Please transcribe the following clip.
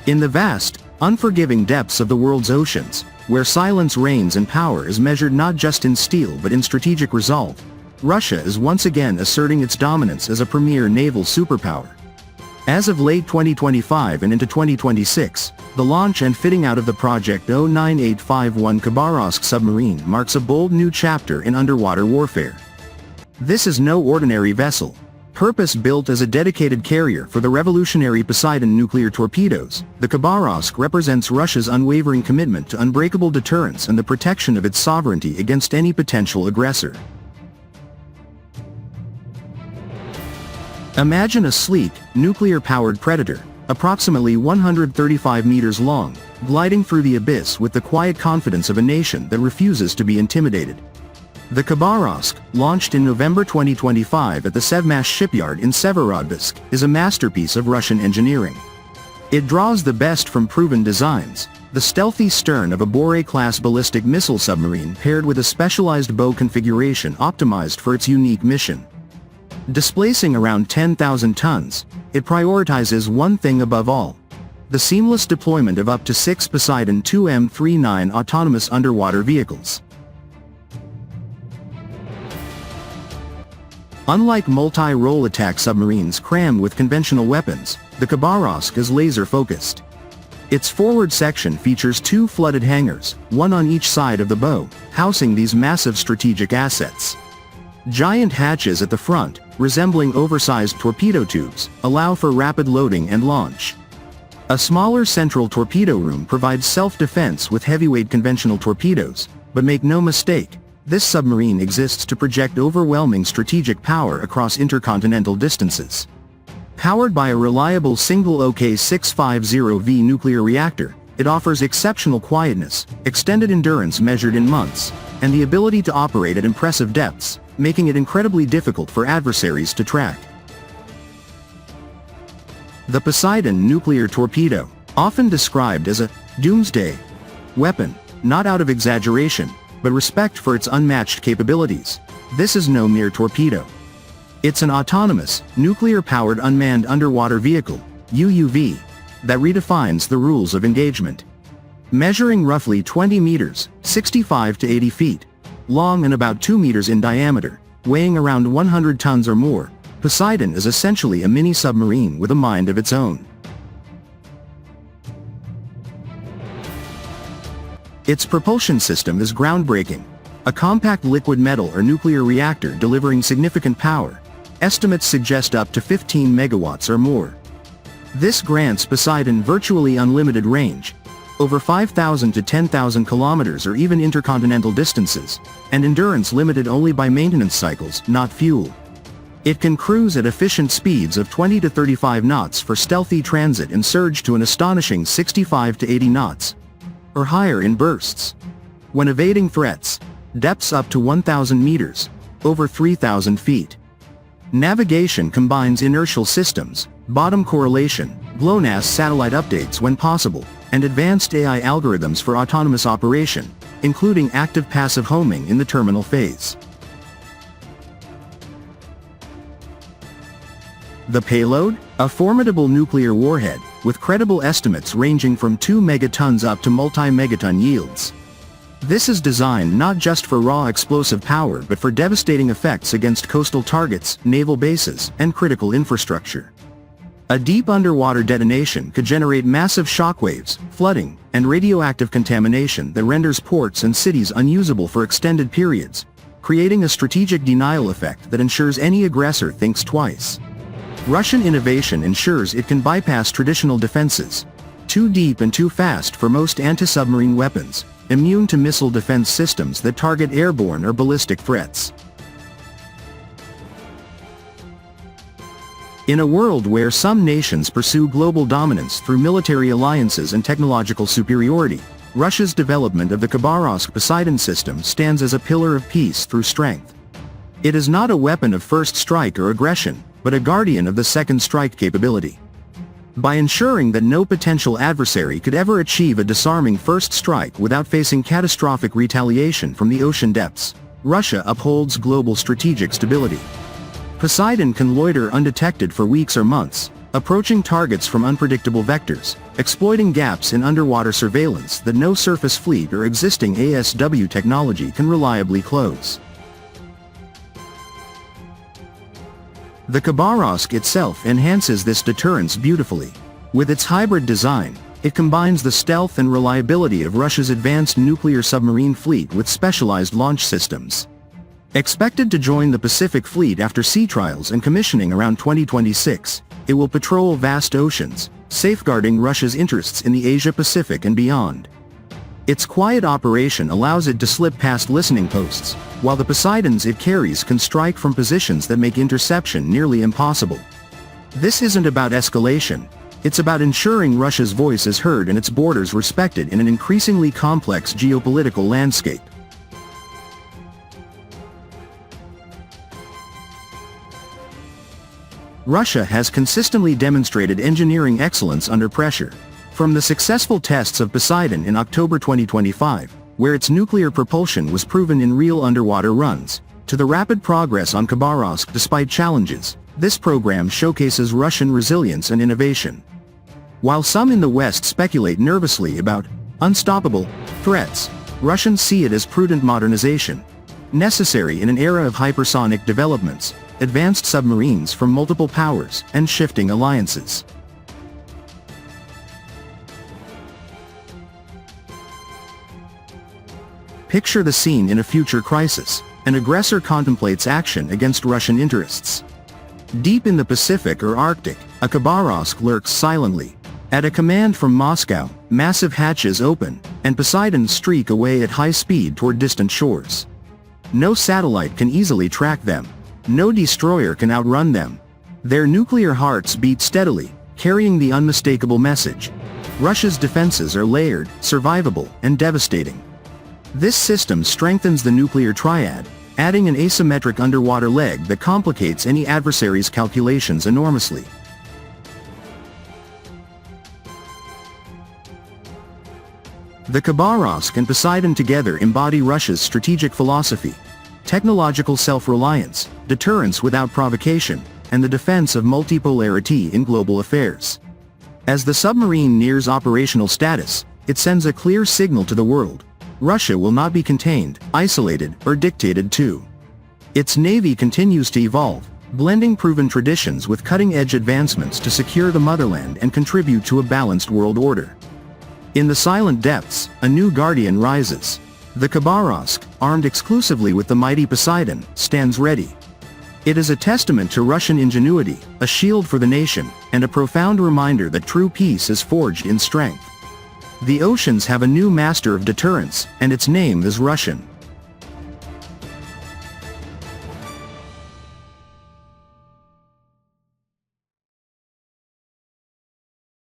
In the vast, unforgiving depths of the world's oceans, where silence reigns and power is measured not just in steel but in strategic resolve, Russia is once again asserting its dominance as a premier naval superpower. As of late 2025 and into 2026, the launch and fitting out of the Project 09851 Cabarosk submarine marks a bold new chapter in underwater warfare. This is no ordinary vessel. Purpose-built as a dedicated carrier for the revolutionary Poseidon nuclear torpedoes, the Khabarovsk represents Russia's unwavering commitment to unbreakable deterrence and the protection of its sovereignty against any potential aggressor. Imagine a sleek, nuclear-powered predator, approximately 135 meters long, gliding through the abyss with the quiet confidence of a nation that refuses to be intimidated. The Khabarovsk, launched in November 2025 at the Sevmash shipyard in Severodvinsk, is a masterpiece of Russian engineering. It draws the best from proven designs, the stealthy stern of a Bore-class ballistic missile submarine paired with a specialized bow configuration optimized for its unique mission. Displacing around 10,000 tons, it prioritizes one thing above all: the seamless deployment of up to 6 Poseidon 2M39 autonomous underwater vehicles. Unlike multi-role attack submarines crammed with conventional weapons, the Cabarosk is laser-focused. Its forward section features 2 flooded hangars, one on each side of the bow, housing these massive strategic assets. Giant hatches at the front, resembling oversized torpedo tubes, allow for rapid loading and launch. A smaller central torpedo room provides self-defense with heavyweight conventional torpedoes, but make no mistake, this submarine exists to project overwhelming strategic power across intercontinental distances. Powered by a reliable single OK650V nuclear reactor, it offers exceptional quietness, extended endurance measured in months, and the ability to operate at impressive depths, making it incredibly difficult for adversaries to track. The Poseidon nuclear torpedo, often described as a doomsday weapon, not out of exaggeration, but respect for its unmatched capabilities. This is no mere torpedo. It's an autonomous, nuclear-powered unmanned underwater vehicle, UUV, that redefines the rules of engagement. Measuring roughly 20 meters, 65 to 80 feet, long and about 2 meters in diameter, weighing around 100 tons or more, Poseidon is essentially a mini-submarine with a mind of its own. Its propulsion system is groundbreaking. A compact liquid metal or nuclear reactor delivering significant power. Estimates suggest up to 15 megawatts or more. This grants Poseidon virtually unlimited range, over 5,000 to 10,000 kilometers or even intercontinental distances, and endurance limited only by maintenance cycles, not fuel. It can cruise at efficient speeds of 20 to 35 knots for stealthy transit and surge to an astonishing 65 to 80 knots. Or higher in bursts. When evading threats, depths up to 1,000 meters, over 3,000 feet. Navigation combines inertial systems, bottom correlation, GLONASS satellite updates when possible, and advanced AI algorithms for autonomous operation, including active-passive homing in the terminal phase. The payload? A formidable nuclear warhead, with credible estimates ranging from 2 megatons up to multi-megaton yields. This is designed not just for raw explosive power but for devastating effects against coastal targets, naval bases, and critical infrastructure. A deep underwater detonation could generate massive shockwaves, flooding, and radioactive contamination that renders ports and cities unusable for extended periods, creating a strategic denial effect that ensures any aggressor thinks twice. Russian innovation ensures it can bypass traditional defenses. Too deep and too fast for most anti-submarine weapons, immune to missile defense systems that target airborne or ballistic threats. In a world where some nations pursue global dominance through military alliances and technological superiority, Russia's development of the Khabarovsk Poseidon system stands as a pillar of peace through strength. It is not a weapon of first strike or aggression, but a guardian of the second strike capability. By ensuring that no potential adversary could ever achieve a disarming first strike without facing catastrophic retaliation from the ocean depths, Russia upholds global strategic stability. Poseidon can loiter undetected for weeks or months, approaching targets from unpredictable vectors, exploiting gaps in underwater surveillance that no surface fleet or existing ASW technology can reliably close. The Cabarosk itself enhances this deterrence beautifully. With its hybrid design, it combines the stealth and reliability of Russia's advanced nuclear submarine fleet with specialized launch systems. Expected to join the Pacific Fleet after sea trials and commissioning around 2026, it will patrol vast oceans, safeguarding Russia's interests in the Asia-Pacific and beyond. Its quiet operation allows it to slip past listening posts, while the Poseidons it carries can strike from positions that make interception nearly impossible. This isn't about escalation, it's about ensuring Russia's voice is heard and its borders respected in an increasingly complex geopolitical landscape. Russia has consistently demonstrated engineering excellence under pressure. From the successful tests of Poseidon in October 2025, where its nuclear propulsion was proven in real underwater runs, to the rapid progress on Khabarovsk despite challenges, this program showcases Russian resilience and innovation. While some in the West speculate nervously about unstoppable threats, Russians see it as prudent modernization, necessary in an era of hypersonic developments, advanced submarines from multiple powers, and shifting alliances. Picture the scene in a future crisis. An aggressor contemplates action against Russian interests. Deep in the Pacific or Arctic, a Cabarosk lurks silently. At a command from Moscow, massive hatches open, and Poseidons streak away at high speed toward distant shores. No satellite can easily track them. No destroyer can outrun them. Their nuclear hearts beat steadily, carrying the unmistakable message. Russia's defenses are layered, survivable, and devastating. This system strengthens the nuclear triad, adding an asymmetric underwater leg that complicates any adversary's calculations enormously. The Cabarosk and Poseidon together embody Russia's strategic philosophy: technological self-reliance, deterrence without provocation, and the defense of multipolarity in global affairs. As the submarine nears operational status, it sends a clear signal to the world: Russia will not be contained, isolated, or dictated to. Its navy continues to evolve, blending proven traditions with cutting-edge advancements to secure the motherland and contribute to a balanced world order. In the silent depths, a new guardian rises. The Cabarosk, armed exclusively with the mighty Poseidon, stands ready. It is a testament to Russian ingenuity, a shield for the nation, and a profound reminder that true peace is forged in strength. The oceans have a new master of deterrence, and its name is Russian.